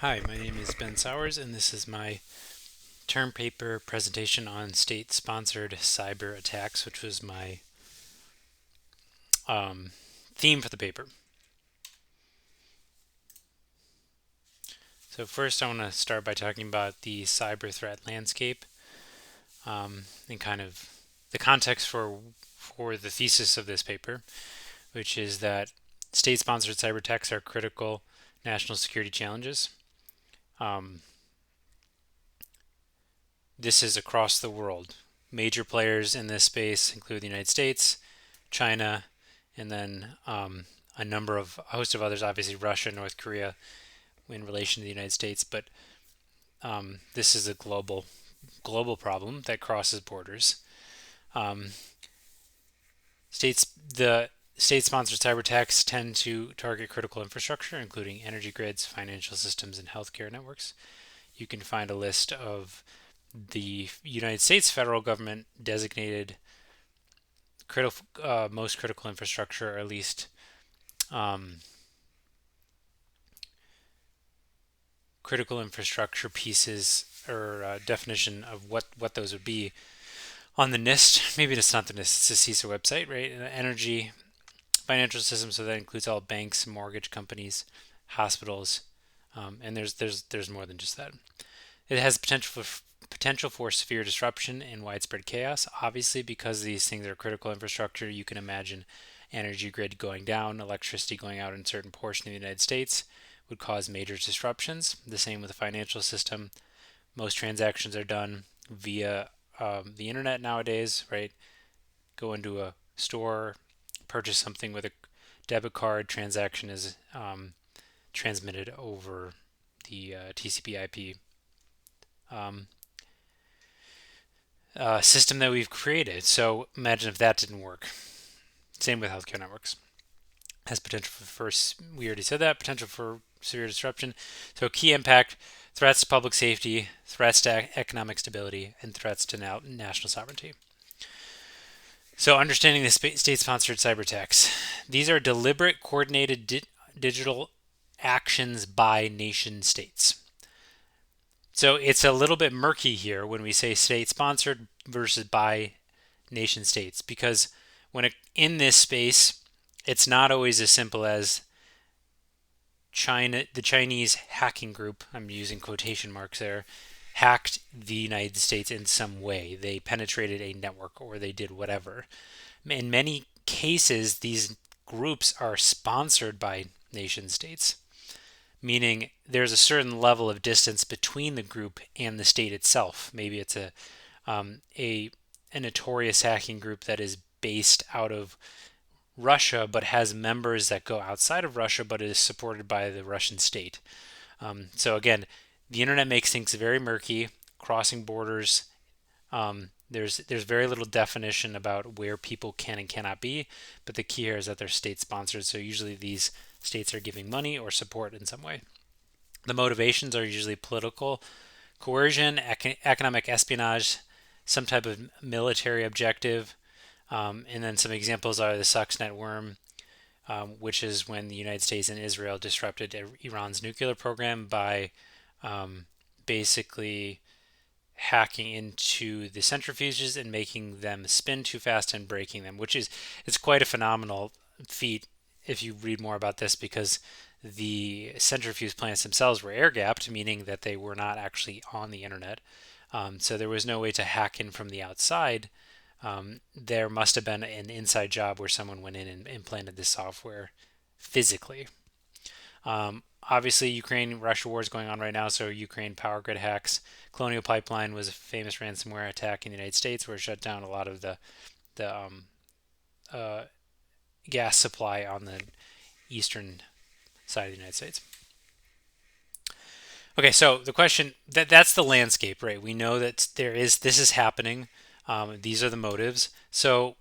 Hi, my name is Ben Sowers, and this is my term paper presentation on state-sponsored cyber attacks, which was my um, theme for the paper. So first, I want to start by talking about the cyber threat landscape and kind of the context for the thesis of this paper, which is that state-sponsored cyber attacks are critical national security challenges. Um, this is across the world. Major players in this space include the United States, China, and then a host of others, obviously Russia, North Korea, in relation to the United States. But this is a global problem that crosses borders. Um, the state-sponsored cyber attacks tend to target critical infrastructure, including energy grids, financial systems, and healthcare networks. You can find a list of the United States federal government designated most critical infrastructure, or at least um, critical infrastructure pieces or definition of what those would be on the NIST. Maybe it's not the NIST, it's the CISA website, right? Energy, financial systems, so that includes all banks, mortgage companies, hospitals, and there's more than just that. It has potential for severe disruption and widespread chaos. Obviously, because these things are critical infrastructure, you can imagine energy grid going down, electricity going out in a certain portion of the United States would cause major disruptions. The same with the financial system. Most transactions are done via the internet nowadays, right? Go into a store, purchase something with a debit card, transaction is transmitted over the TCP/IP um, system that we've created. So imagine if that didn't work. Same with healthcare networks. Has potential we already said that, potential for severe disruption. So key impact, threats to public safety, threats to economic stability, and threats to national sovereignty. So understanding the state-sponsored cyber attacks. These are deliberate, coordinated digital actions by nation states. So it's a little bit murky here when we say state-sponsored versus by nation states, because in this space, it's not always as simple as the Chinese hacking group, I'm using quotation marks there, hacked the United States in some way. They penetrated a network or they did whatever. In many cases, these groups are sponsored by nation states, meaning there's a certain level of distance between the group and the state itself. Maybe it's a notorious hacking group that is based out of Russia, but has members that go outside of Russia, but is supported by the Russian state. So again, the internet makes things very murky, crossing borders. There's very little definition about where people can and cannot be, but the key here is that they're state sponsored. So usually these states are giving money or support in some way. The motivations are usually political, coercion, economic espionage, some type of military objective, and then some examples are the Stuxnet worm, which is when the United States and Israel disrupted Iran's nuclear program by basically hacking into the centrifuges and making them spin too fast and breaking them, which is it's quite a phenomenal feat if you read more about this, because the centrifuge plants themselves were air gapped, meaning that they were not actually on the internet. So there was no way to hack in from the outside. There must have been an inside job where someone went in and implanted this software physically. Obviously, Ukraine-Russia war is going on right now, so Ukraine power grid hacks. Colonial Pipeline was a famous ransomware attack in the United States where it shut down a lot of the uh, gas supply on the eastern side of the United States. Okay, so the question that's the landscape, right? We know that this is happening. These are the motives. So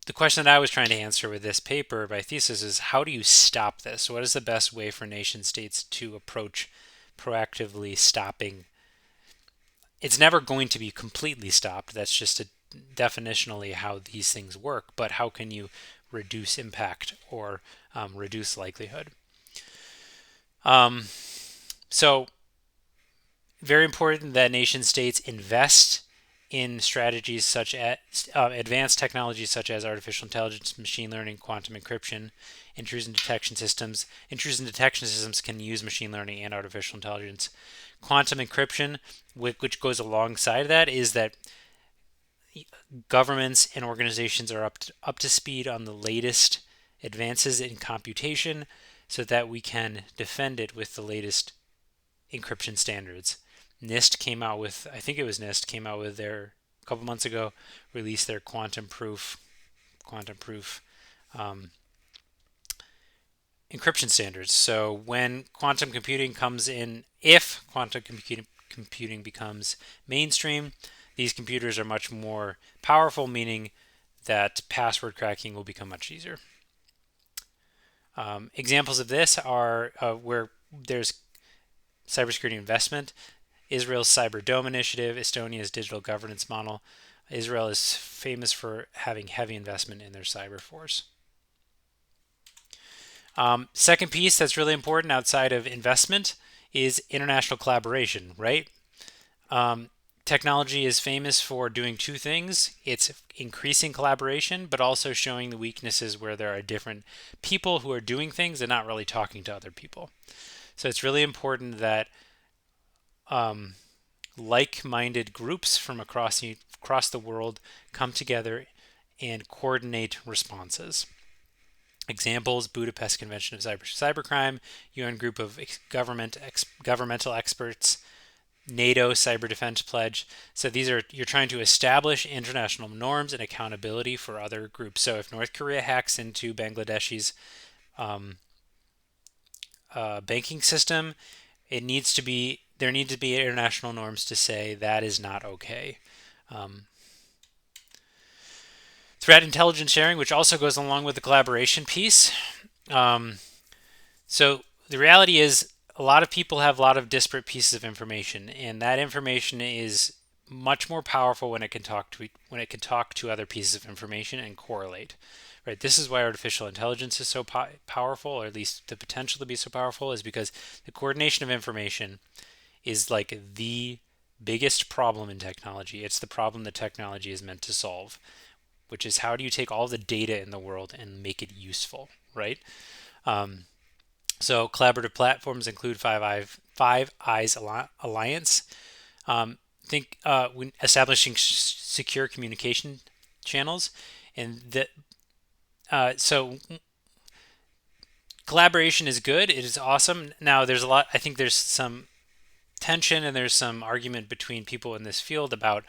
the question that I was trying to answer with this paper, my thesis, is how do you stop this? What is the best way for nation states to approach proactively stopping? It's never going to be completely stopped. That's just definitionally how these things work. But how can you reduce impact or reduce likelihood? Um, so very important that nation states invest in strategies such as advanced technologies such as artificial intelligence, machine learning, quantum encryption, intrusion detection systems. Intrusion detection systems can use machine learning and artificial intelligence. Quantum encryption, which goes alongside that, is that governments and organizations are up to speed on the latest advances in computation so that we can defend it with the latest encryption standards. NIST came out with, I think it was NIST, came out with their, a couple months ago, released their quantum proof um, encryption standards. So when quantum computing comes in, if quantum computing becomes mainstream, these computers are much more powerful, meaning that password cracking will become much easier. Examples of this are where there's cybersecurity investment. Israel's Cyber Dome initiative, Estonia's digital governance model. Israel is famous for having heavy investment in their cyber force. Second piece that's really important outside of investment is international collaboration, right? Technology is famous for doing two things. It's increasing collaboration, but also showing the weaknesses where there are different people who are doing things and not really talking to other people. So it's really important that like-minded groups from across the world come together and coordinate responses. Examples: Budapest Convention of Cybercrime, UN Group of Governmental Experts, NATO Cyber Defense Pledge. So these are, you're trying to establish international norms and accountability for other groups. So if North Korea hacks into Bangladeshi's banking system, there need to be international norms to say that is not okay. Threat intelligence sharing, which also goes along with the collaboration piece. So the reality is, a lot of people have a lot of disparate pieces of information, and that information is much more powerful when it can talk to other pieces of information and correlate. Right. This is why artificial intelligence is so powerful, or at least the potential to be so powerful, is because the coordination of information is like the biggest problem in technology. It's the problem that technology is meant to solve, which is how do you take all the data in the world and make it useful, right? So collaborative platforms include Five Eyes Alliance. Think when establishing secure communication channels, and so collaboration is good. It is awesome. Now there's a lot. I think there's some tension and there's some argument between people in this field about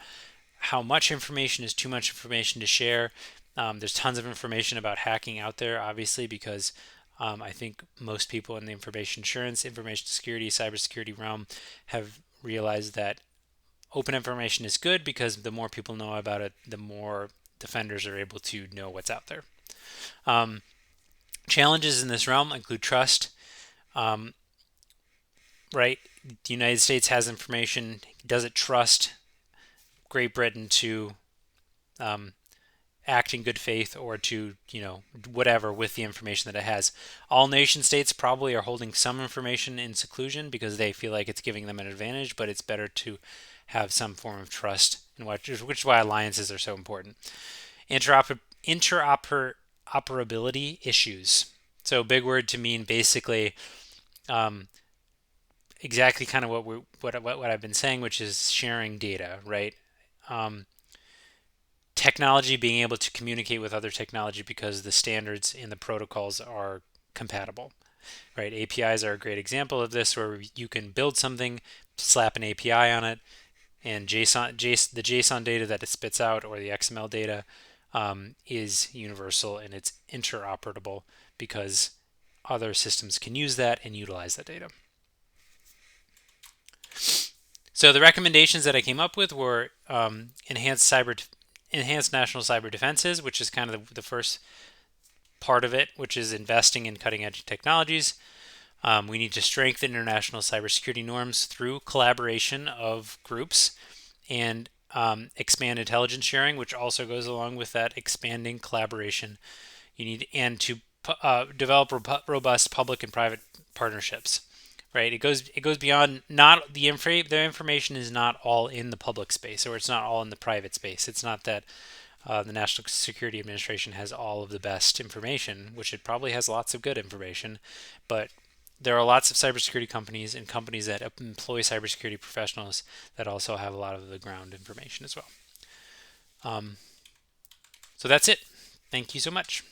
how much information is too much information to share. There's tons of information about hacking out there, obviously, because I think most people in the information assurance, information security, cybersecurity realm have realized that open information is good because the more people know about it, the more defenders are able to know what's out there. Challenges in this realm include trust. Right? The United States has information. Does it trust Great Britain to act in good faith, or to, whatever, with the information that it has? All nation states probably are holding some information in seclusion because they feel like it's giving them an advantage, but it's better to have some form of trust, which is why alliances are so important. Interoperability issues. So big word to mean basically exactly kind of what I've been saying, which is sharing data, right? Technology being able to communicate with other technology because the standards and the protocols are compatible, right? APIs are a great example of this, where you can build something, slap an API on it, and the JSON data that it spits out, or the XML data, is universal and it's interoperable because other systems can use that and utilize that data. So the recommendations that I came up with were enhanced national cyber defenses, which is kind of the first part of it, which is investing in cutting edge technologies. We need to strengthen international cybersecurity norms through collaboration of groups, and expand intelligence sharing, which also goes along with that expanding collaboration. You need to develop robust public and private partnerships. right? It goes beyond, not the information is not all in the public space, or it's not all in the private space. It's not that the National Security Administration has all of the best information, which it probably has lots of good information, but there are lots of cybersecurity companies and companies that employ cybersecurity professionals that also have a lot of the ground information as well. So that's it. Thank you so much.